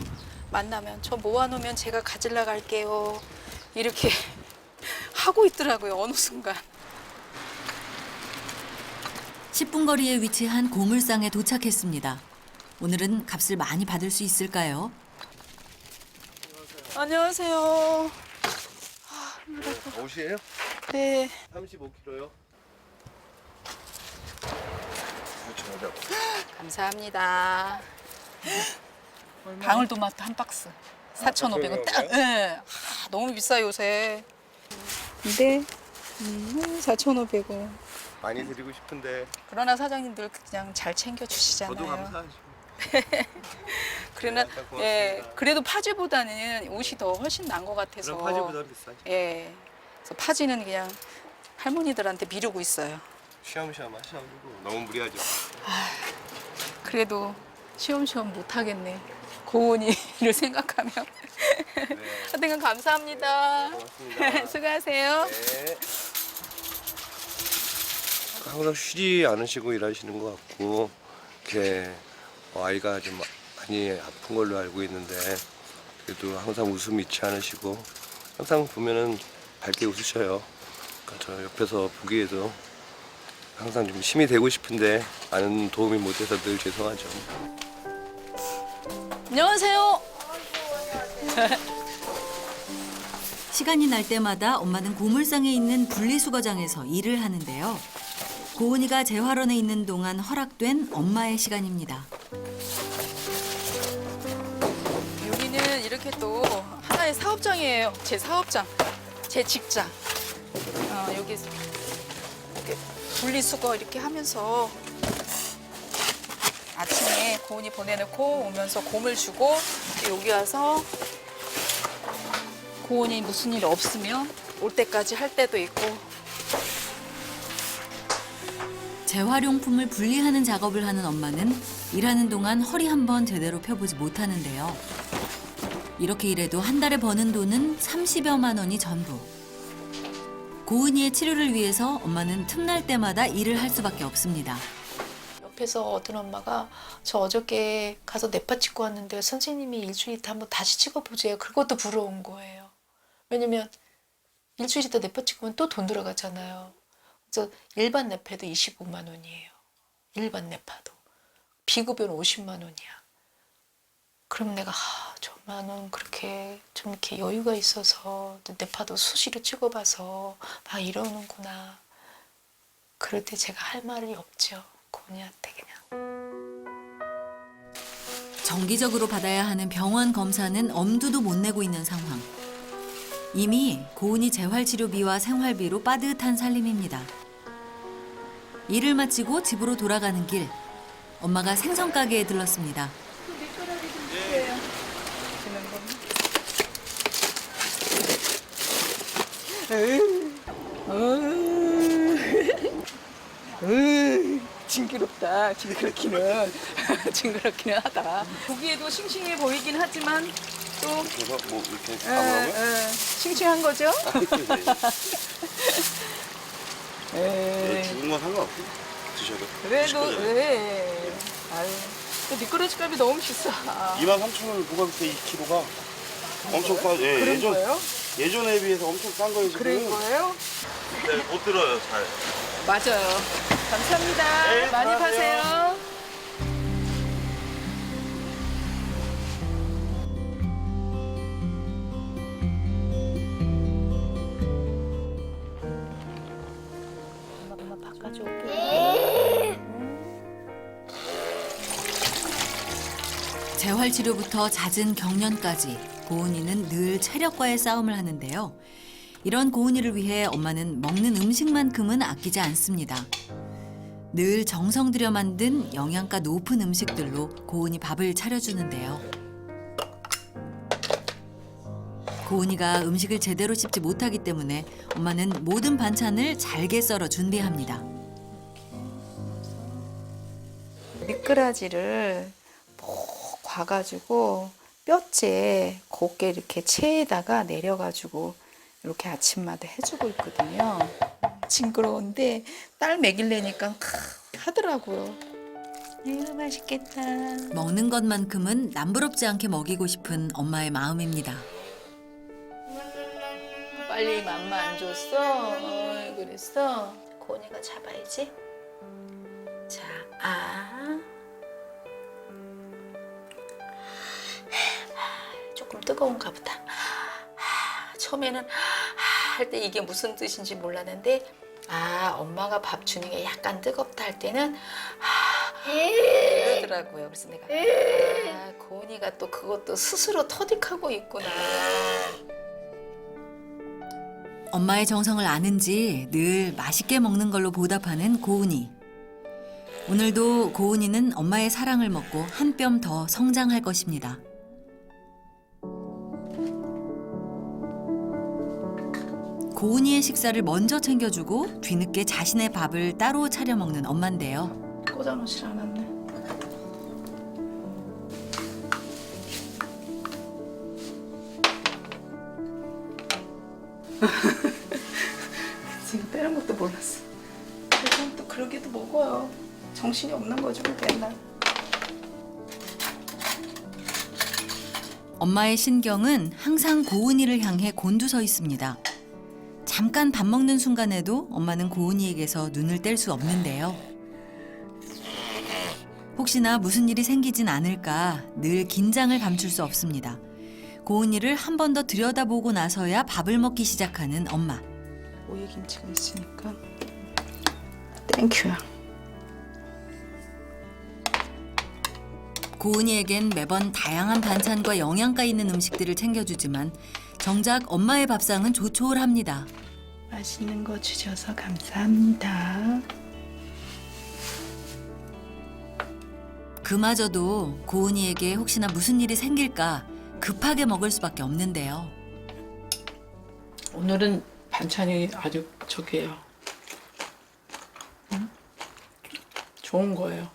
만나면 저 모아놓으면 제가 가지러 갈게요 이렇게 하고 있더라고요 어느 순간. 10분 거리에 위치한 고물상에 도착했습니다. 오늘은 값을 많이 받을 수 있을까요? 안녕하세요. 옷이에요? 네. 35kg요. 감사합니다. 방울토마토 한 박스 4,500원 딱. 네. 너무 비싸요 요새. 근데 4,500원. 많이 드리고 싶은데 그러나 사장님들 그냥 잘 챙겨 주시잖아요. 저도 감사하죠. 그러나 고맙습니다. 예, 그래도 파지보다는 옷이 더 훨씬 나은 것 같아서. 그럼 파지보다 비싸죠. 예. 그래서 파지는 그냥 할머니들한테 미루고 있어요. 쉬엄쉬엄 하셔가지고 너무 무리하죠. 그래도 시험시험 못 하겠네. 고은이를 생각하면. 네. 하여튼 감사합니다. 고맙습니다. 수고하세요. 네. 항상 쉬지 않으시고 일하시는 것 같고 이렇게 아이가 좀 많이 아픈 걸로 알고 있는데 그래도 항상 웃음 잃지 않으시고 항상 보면은 밝게 웃으셔요. 그러니까 저 옆에서 보기에도 항상 좀 힘이 되고 싶은데 많은 도움이 못돼서 늘 죄송하죠. 안녕하세요. 시간이 날 때마다 엄마는 고물상에 있는 분리수거장에서 일을 하는데요. 고은이가 재활원에 있는 동안 허락된 엄마의 시간입니다. 여기는 이렇게 또 하나의 사업장이에요. 제 사업장, 제 직장. 여기 이렇게 분리수거 이렇게 하면서 아침에 고은이 보내놓고 오면서 곰을 주고 여기 와서 고은이 무슨 일 없으면 올 때까지 할 때도 있고. 재활용품을 분리하는 작업을 하는 엄마는 일하는 동안 허리 한 번 제대로 펴보지 못하는데요. 이렇게 일해도 한 달에 버는 돈은 30여만 원이 전부. 고은이의 치료를 위해서 엄마는 틈날 때마다 일을 할 수밖에 없습니다. 옆에서 어떤 엄마가 저 어저께 가서 뇌파 찍고 왔는데 선생님이 일주일 있다 한번 다시 찍어보세요. 그것도 부러운 거예요. 왜냐면 일주일 있다 뇌파 찍으면 또 돈 들어가잖아요. 그래서 일반 뇌파도 25만 원이에요. 일반 뇌파도. 비급여는 50만 원이야. 그럼 내가 저만은 그렇게 좀 이렇게 여유가 있어서 뇌파도 수시로 찍어봐서 이러는구나. 그럴 때 제가 할 말이 없죠. 고은이한테 그냥. 정기적으로 받아야 하는 병원 검사는 엄두도 못 내고 있는 상황. 이미 고은이 재활치료비와 생활비로 빠듯한 살림입니다. 일을 마치고 집으로 돌아가는 길, 엄마가 생선가게에 들렀습니다. 징그럽다. 징그럽기는 징그럽기는 하다. 보기에도 싱싱해 보이긴 하지만 또 그래서 뭐 이렇게 까먹으면 싱싱한 거죠? 죽은 건 상관없고 드셔도. 그래도 네. 아유, 미꾸라지 값이 너무 비싸. 23,000원을 부가세 2kg가 엄청 싸. 예, 그런 거예요? 예전에 비해서 엄청 싼 거예요 지금. 그런 거예요? 네, 못 들어요 잘. 맞아요. 감사합니다. 네, 많이 수고하세요. 파세요. 엄마 바꿔줄게. 재활 치료부터 잦은 경련까지 고은이는 늘 체력과의 싸움을 하는데요. 이런 고은이를 위해 엄마는 먹는 음식만큼은 아끼지 않습니다. 늘 정성 들여 만든 영양가 높은 음식들로 고은이 밥을 차려주는데요. 고은이가 음식을 제대로 씹지 못하기 때문에 엄마는 모든 반찬을 잘게 썰어 준비합니다. 미꾸라지를 푹 과가지고 뼈째 곱게 이렇게 체에다가 내려가지고 이렇게 아침마다 해주고 있거든요. 징그러운데 딸 먹이려니까 하더라고요. 맛있겠다. 먹는 것만큼은 남부럽지 않게 먹이고 싶은 엄마의 마음입니다. 빨리 맘마 안 줬어? 그랬어? 고은이가 잡아야지. 자, 조금 뜨거운가 보다. 처음에는 할 때 이게 무슨 뜻인지 몰랐는데 엄마가 밥 주는 게 약간 뜨겁다 할 때는 이러더라고요. 그래서 내가 고은이가 또 그것도 스스로 터득하고 있구나. 엄마의 정성을 아는지 늘 맛있게 먹는 걸로 보답하는 고은이. 오늘도 고은이는 엄마의 사랑을 먹고 한 뼘 더 성장할 것입니다. 고은이의 식사를 먼저 챙겨주고 뒤늦게 자신의 밥을 따로 차려 먹는 엄마인데요. 꽂아놓질 않았네. 지금 빼는 것도 몰랐어. 그래서 또 그러게도 먹어요. 정신이 없는 거죠, 맨날. 엄마의 신경은 항상 고은이를 향해 곤두서 있습니다. 잠깐 밥 먹는 순간에도 엄마는 고은이에게서 눈을 뗄 수 없는데요. 혹시나 무슨 일이 생기진 않을까 늘 긴장을 감출 수 없습니다. 고은이를 한 번 더 들여다보고 나서야 밥을 먹기 시작하는 엄마. 오이김치가 있으니까 땡큐야. 고은이에겐 매번 다양한 반찬과 영양가 있는 음식들을 챙겨주지만 정작 엄마의 밥상은 조촐합니다. 맛있는 거 주셔서 감사합니다. 그마저도 고은이에게 혹시나 무슨 일이 생길까 급하게 먹을 수밖에 없는데요. 오늘은 반찬이 아주 저기예요. 좋은 거예요.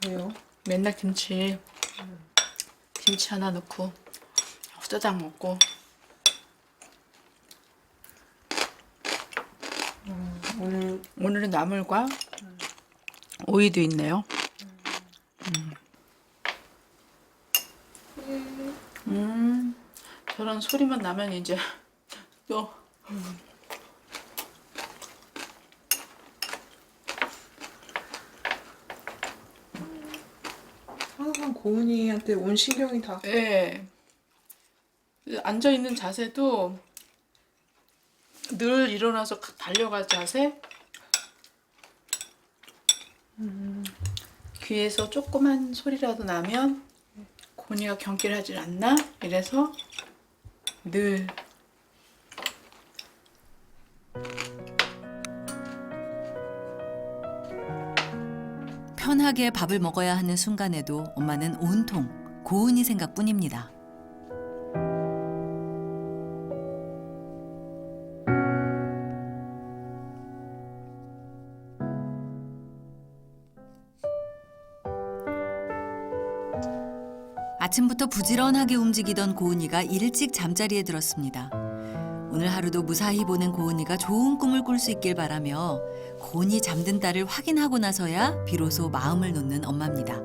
왜요? 맨날 김치 하나 넣고 후다닥 먹고. 오늘은 나물과 오이도 있네요. 저런 소리만 나면 이제 또 항상 고은이한테 온 신경이 다 예. 앉아 있는 자세도 늘 일어나서 달려갈 자세. 귀에서 조그만 소리라도 나면 고은이가 경기를 하질 않나? 이래서 늘 편하게 밥을 먹어야 하는 순간에도 엄마는 온통 고은이 생각뿐입니다. 아침부터 부지런하게 움직이던 고은이가 일찍 잠자리에 들었습니다. 오늘 하루도 무사히 보낸 고은이가 좋은 꿈을 꿀 수 있길 바라며 고은이 잠든 딸을 확인하고 나서야 비로소 마음을 놓는 엄마입니다.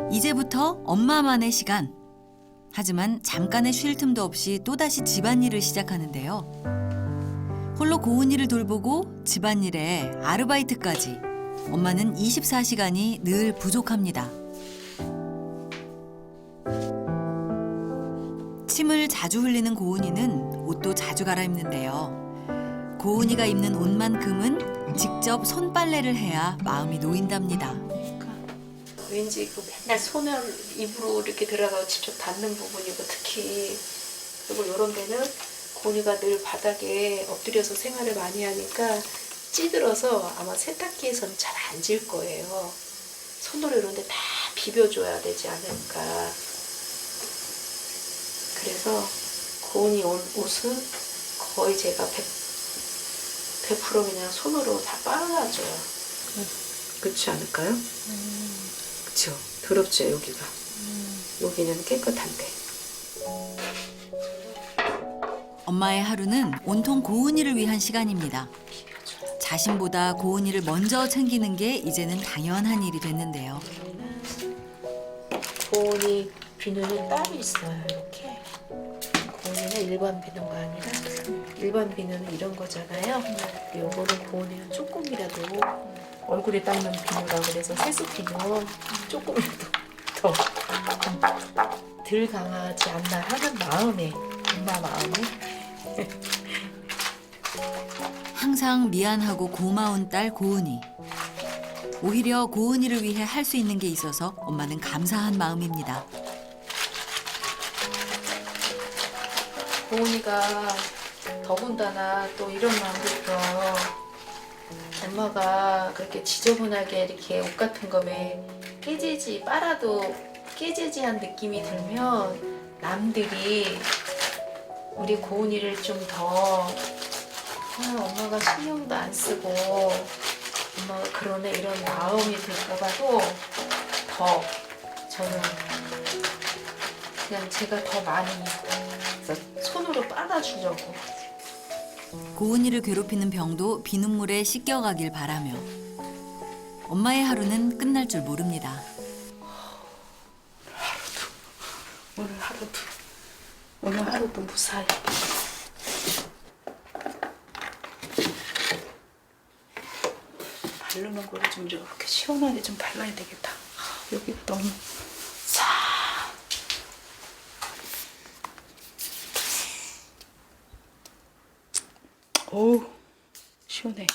이제부터 엄마만의 시간. 하지만 잠깐의 쉴 틈도 없이 또다시 집안일을 시작하는데요. 홀로 고은이를 돌보고 집안일에 아르바이트까지 엄마는 24시간이 늘 부족합니다. 침을 자주 흘리는 고은이는 옷도 자주 갈아입는데요. 고은이가 입는 옷만큼은 직접 손빨래를 해야 마음이 놓인답니다. 왠지 그 맨날 손을 입으로 이렇게 들어가고 직접 닿는 부분이고 특히 그리고 이런 데는 고은이가 늘 바닥에 엎드려서 생활을 많이 하니까 찌들어서 아마 세탁기에서는 잘 안 질 거예요. 손으로 이런 데 다 비벼줘야 되지 않을까. 그래서 고은이 옷은 거의 제가 100% 그냥 손으로 다 빨아줘요. 그렇지 않을까요? 그렇죠. 더럽죠 여기가. 여기는 깨끗한데. 엄마의 하루는 온통 고은이를 위한 시간입니다. 자신보다 고은이를 먼저 챙기는 게 이제는 당연한 일이 됐는데요. 고은이 비누는 따로 있어요. 이렇게. 고은이는 일반 비누가 아니라 일반 비누는 이런 거잖아요. 요거는 고은이는 조금이라도 얼굴에 닦는 비누라 그래서 세수 비누 조금이라도 더 덜 강하지 않나 하는 마음에 엄마 마음에 항상 미안하고 고마운 딸 고은이. 오히려 고은이를 위해 할 수 있는 게 있어서 엄마는 감사한 마음입니다. 고은이가 더군다나 또 이런 마음도 들어요. 엄마가 그렇게 지저분하게 이렇게 옷 같은 거에 깨지지 빨아도 깨지지한 느낌이 들면 남들이 우리 고은이를 좀 더 엄마가 신경도 안 쓰고 엄마가 그러네 이런 마음이 들까봐도 더 저는 그냥 제가 더 많이 손으로 빨아주려고. 고은이를 괴롭히는 병도 비눗물에 씻겨가길 바라며 엄마의 하루는 끝날 줄 모릅니다. 오늘 하루도 무사히. 바르는 거를 좀 이렇게 시원하게 좀 발라야 되겠다. 여기 너무 싹. 어우 시원해.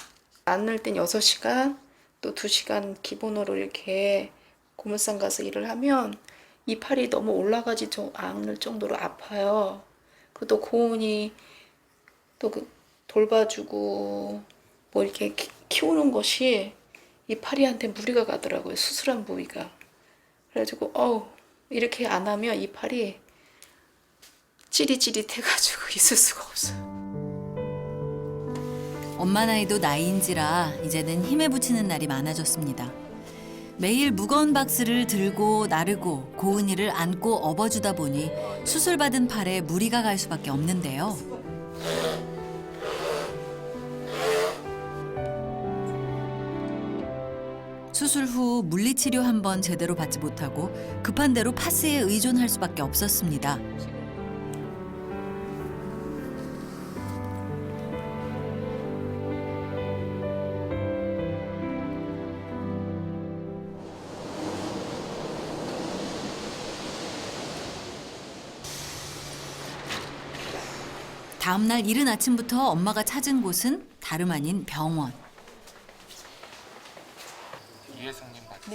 안 넣을 땐 6시간 또 2시간 기본으로 이렇게 고물상 가서 일을 하면 이 팔이 너무 올라가지 않을 정도로 아파요. 그또 고은이 또 그 돌봐주고 뭐 이렇게 키우는 것이 이 팔이한테 무리가 가더라고요. 수술한 부위가. 그래가지고 이렇게 안 하면 이 팔이 찌릿찌릿해가지고 있을 수가 없어요. 엄마 나이도 나이인지라 이제는 힘에 부치는 날이 많아졌습니다. 매일 무거운 박스를 들고 나르고 고은이를 안고 업어주다 보니 수술받은 팔에 무리가 갈 수밖에 없는데요. 수술 후 물리치료 한 번 제대로 받지 못하고 급한 대로 파스에 의존할 수밖에 없었습니다. 다음 날 이른 아침부터 엄마가 찾은 곳은 다름 아닌 병원.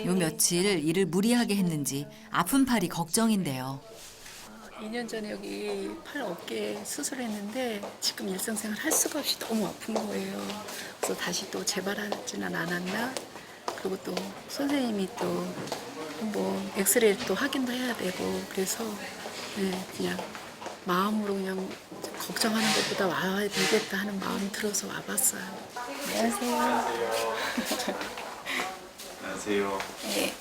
요 며칠 일을 무리하게 했는지 아픈 팔이 걱정인데요. 2년 전에 여기 팔 어깨 수술했는데 지금 일상생활 할 수가 없이 너무 아픈 거예요. 그래서 다시 또 재발하지는 않았나? 그리고 또 선생님이 또 뭐 엑스레이 또 확인도 해야 되고 그래서 그냥 마음으로 그냥 걱정하는 것보다 와야 되겠다 하는 마음이 들어서 와봤어요. 안녕하세요. 안녕하세요. 네.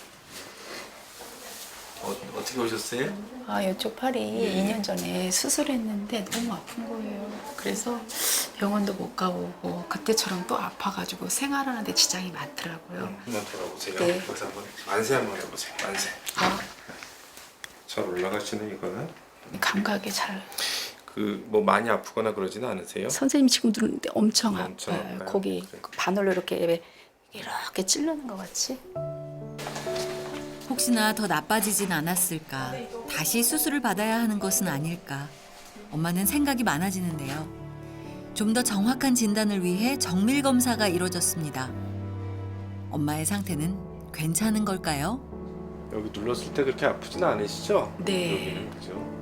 어떻게 오셨어요? 아, 이쪽 팔이 2년 전에 수술했는데 너무 아픈 거예요. 그래서 병원도 못 가보고 그때처럼 또 아파가지고 생활하는데 지장이 많더라고요. 한번 돌아보세요. 네. 여기서 한번 만세 한번 해보세요. 만세. 아, 잘 올라가시는 이거는? 감각이 잘. 그 뭐 많이 아프거나 그러지는 않으세요? 선생님 지금 누르는데 엄청 엄청 아파요. 아파요? 거기 그래. 바늘로 이렇게 찌르는 것 같이. 혹시나 더 나빠지진 않았을까? 다시 수술을 받아야 하는 것은 아닐까? 엄마는 생각이 많아지는데요. 좀 더 정확한 진단을 위해 정밀 검사가 이루어졌습니다. 엄마의 상태는 괜찮은 걸까요? 여기 눌렀을 때 그렇게 아프진 않으시죠? 네. 여기는 그죠?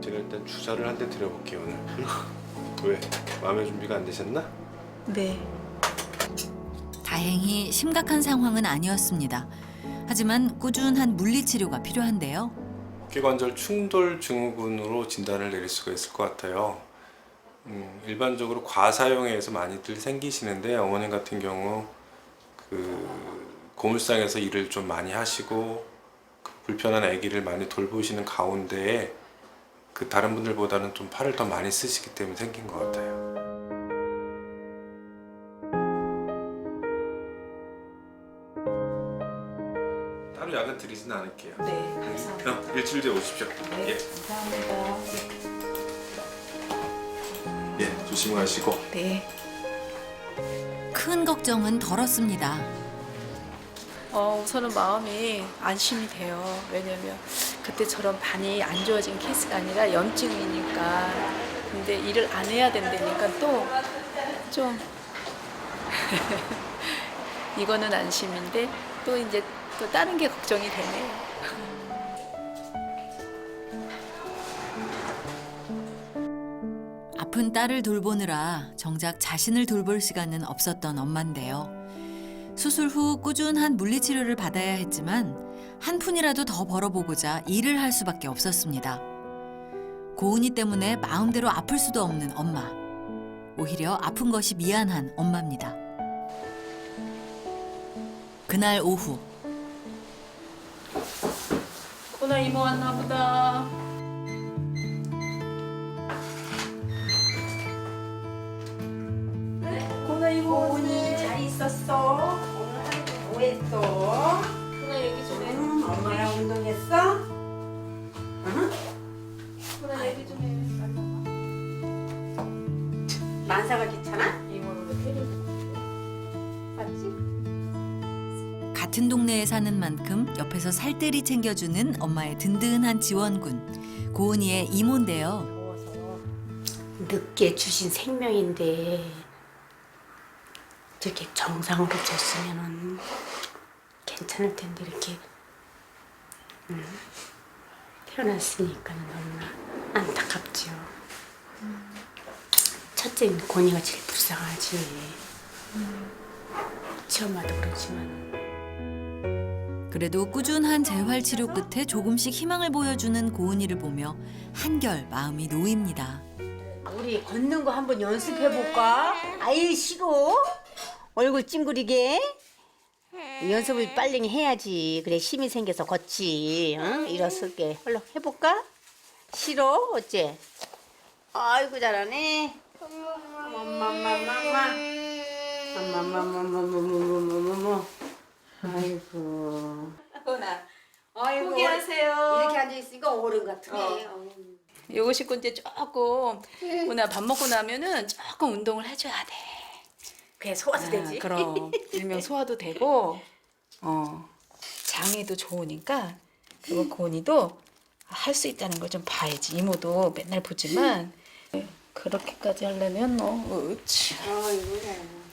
제가 일단 주사를 한 대 드려볼게요 오늘. 왜? 마음의 준비가 안 되셨나? 네. 다행히 심각한 상황은 아니었습니다. 하지만 꾸준한 물리치료가 필요한데요. 어깨관절 충돌 증후군으로 진단을 내릴 수가 있을 것 같아요. 일반적으로 과사용에서 많이들 생기시는데 어머님 같은 경우 그 고물상에서 일을 좀 많이 하시고 그 불편한 아기를 많이 돌보시는 가운데에 그 다른 분들보다는 좀 팔을 더 많이 쓰시기 때문에 생긴 것 같아요. 따로 약은 드리진 않을게요. 네, 감사합니다. 그럼 일주일 뒤에 오십시오. 네, 예. 감사합니다. 예, 조심히 가시고. 네. 큰 걱정은 덜었습니다. 우선은 마음이 안심이 돼요. 왜냐면 그때처럼 많이 안 좋아진 케이스가 아니라 염증이니까. 근데 일을 안 해야 된다니까 또 좀 이거는 안심인데 또 이제 또 다른 게 걱정이 되네요. 아픈 딸을 돌보느라 정작 자신을 돌볼 시간은 없었던 엄마인데요. 수술 후 꾸준한 물리치료를 받아야 했지만 한 푼이라도 더 벌어보고자 일을 할 수밖에 없었습니다. 고은이 때문에 마음대로 아플 수도 없는 엄마. 오히려 아픈 것이 미안한 엄마입니다. 그날 오후 오늘 이모 왔나 보다. 고나 이모 오니 잘 있었어? 오늘 하루도 뭐 했어? 고나 얘기 좀 해. 엄마랑 운동했어? 고나 얘기 좀 해. 만사가 귀찮아? 이모는 왜 때리고? 맞지? 같은 동네에 사는 만큼 옆에서 살뜰히 챙겨주는 엄마의 든든한 지원군. 고은이의 이모인데요. 더워서 늦게 주신 생명인데 저렇게 정상으로 줬으면은 괜찮을 텐데 이렇게 태어났으니까 너무나 안타깝죠. 첫째는 고니가 제일 불쌍하지. 치엄마도 그렇지만. 그래도 꾸준한 재활 치료 끝에 조금씩 희망을 보여주는 고은이를 보며 한결 마음이 놓입니다. 우리 걷는 거 한번 연습해 볼까? 아이 싫어. 얼굴 찡그리게. 연습을 빨리 해야지. 그래 힘이 생겨서 걷지. 응? 일어설게. 얼른 해볼까? 싫어? 어째? 아이고 잘하네. 엄마마마마마. 엄마마마마마마마마마. 아이고. 고나. 아이고. 포기하세요. 이렇게 앉아 있으니까 어른 같으네. 요거 씻고 이제 조금 오늘 밥 먹고 나면은 조금 운동을 해줘야 돼. 그래 소화도 되지. 그럼 일명 소화도 되고 장에도 좋으니까 그리고 고은이도 할 수 있다는 걸 좀 봐야지. 이모도 맨날 보지만 그렇게까지 하려면 으치. 아이고.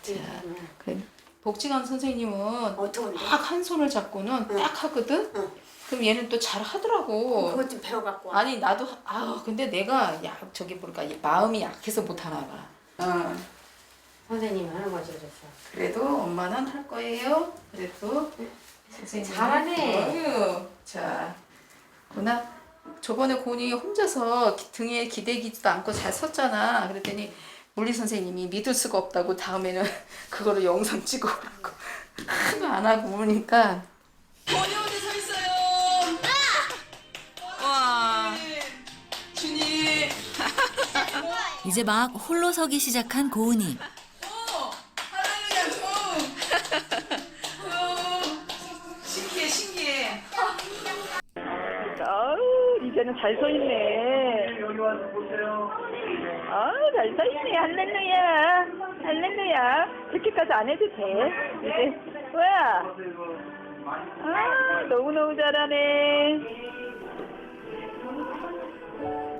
자, 그래. 복지관 선생님은 어떤데? 막 한 손을 잡고는 딱 하거든. 그럼 얘는 또 잘 하더라고. 그것 좀 배워갖고 와. 아니 나도 근데 내가 저기 뭐랄까 마음이 약해서 못 하나 봐. 선생님이 하는 거지 그래서. 그래도 엄마는 할 거예요. 그래도 선생님 잘하네. 어휴. 자, 누나 저번에 고은이 혼자서 등에 기대기지도 않고 잘 섰잖아. 그랬더니 물리 선생님이 믿을 수가 없다고 다음에는 그거를 영상 찍어오라고. 하도 안 하고 오니까 이제 막 홀로 서기 시작한 고은이. 아우 이제는 잘 서 있네. 여기 와서 보세요. 아우 잘 서 있네. 할렐루야. 할렐루야. 그렇게까지 안 해도 돼. 이제 뭐야? 아 너무너무 잘하네.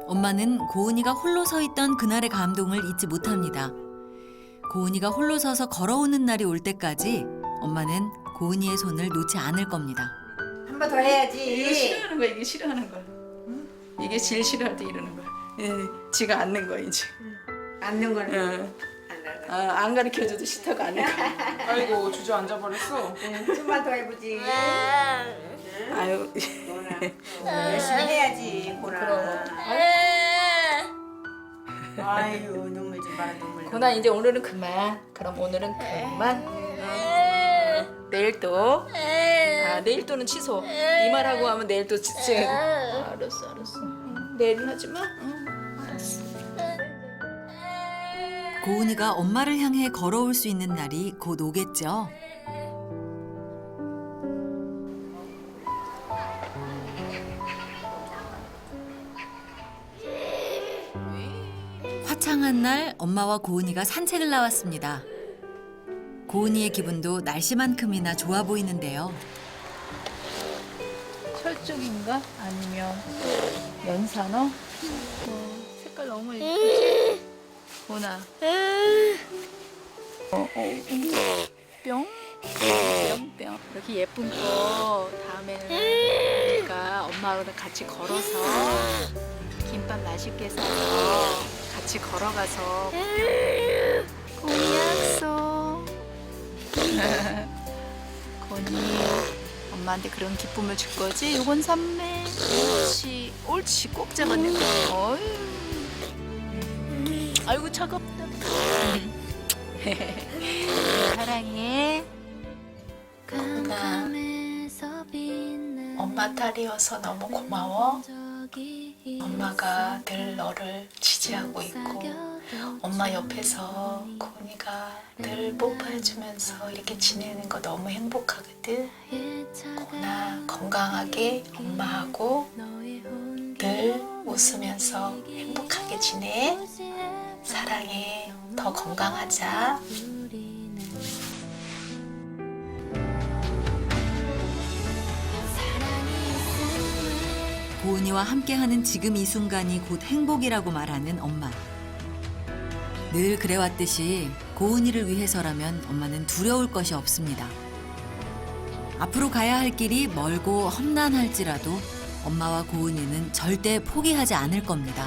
엄마는 고은이가 홀로 서 있던 그날의 감동을 잊지 못합니다. 고은이가 홀로 서서 걸어오는 날이 올 때까지 엄마는 고은이의 손을 놓지 않을 겁니다. 한 번 더 해야지. 이게 싫어하는 거야. 이게 싫어하는 거야. 이게 제일 싫어할 때 이러는 거야. 예, 지가 앉는 거야 이제. 앉는 거는 예. 안 가르쳐줘도 싫다고 앉는 거야. 아이고 주저앉아 버렸어. 좀만 더 해보지. 아유. 열심히 해야지 고나. 아유 눈물 좀 봐라 눈물. 고나 이제 오늘은 그만. 그럼 오늘은 그만. 내일 또. 내일 또는 취소. 이 말하고 하면 내일 또 취소. 알았어. 내일은 하지 마. 알았어. 고은이가 엄마를 향해 걸어올 수 있는 날이 곧 오겠죠. 화창한 날 엄마와 고은이가 산책을 나왔습니다. 고은이의 기분도 날씨만큼이나 좋아 보이는데요. 철쭉인가? 아니면 연산어? 색깔 너무 예쁘지? 보나. 뿅. 이렇게 예쁜 거 다음에는 우리가 엄마랑 같이 걸어서 김밥 맛있게 싸서 같이 걸어가서 고니 약속. 고니 엄마한테 그런 기쁨을 줄 거지? 요건 삼매. 옳지 꼭 잡았네. 어휴. 아이고 차갑다. 사랑해. 고은아, 엄마 딸이어서 너무 고마워. 엄마가 늘 너를 지지하고 있고 엄마 옆에서 고은이가 늘 뽀뽀해주면서 이렇게 지내는 거 너무 행복하거든. 고은아 건강하게 엄마하고 늘 웃으면서 행복하게 지내. 사랑해. 더 건강하자. 고은이와 함께하는 지금 이 순간이 곧 행복이라고 말하는 엄마. 늘 그래왔듯이 고은이를 위해서라면 엄마는 두려울 것이 없습니다. 앞으로 가야 할 길이 멀고 험난할지라도 엄마와 고은이는 절대 포기하지 않을 겁니다.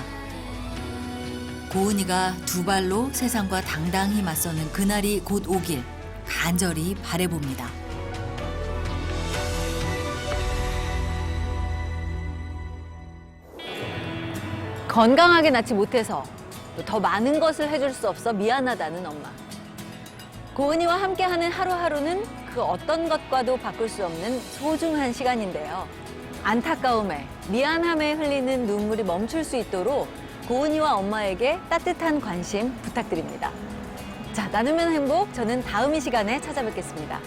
고은이가 두 발로 세상과 당당히 맞서는 그날이 곧 오길 간절히 바라봅니다. 건강하게 낳지 못해서 더 많은 것을 해줄 수 없어 미안하다는 엄마. 고은이와 함께하는 하루하루는 그 어떤 것과도 바꿀 수 없는 소중한 시간인데요. 안타까움에, 미안함에 흘리는 눈물이 멈출 수 있도록 고은이와 엄마에게 따뜻한 관심 부탁드립니다. 자, 나누면 행복. 저는 다음 이 시간에 찾아뵙겠습니다.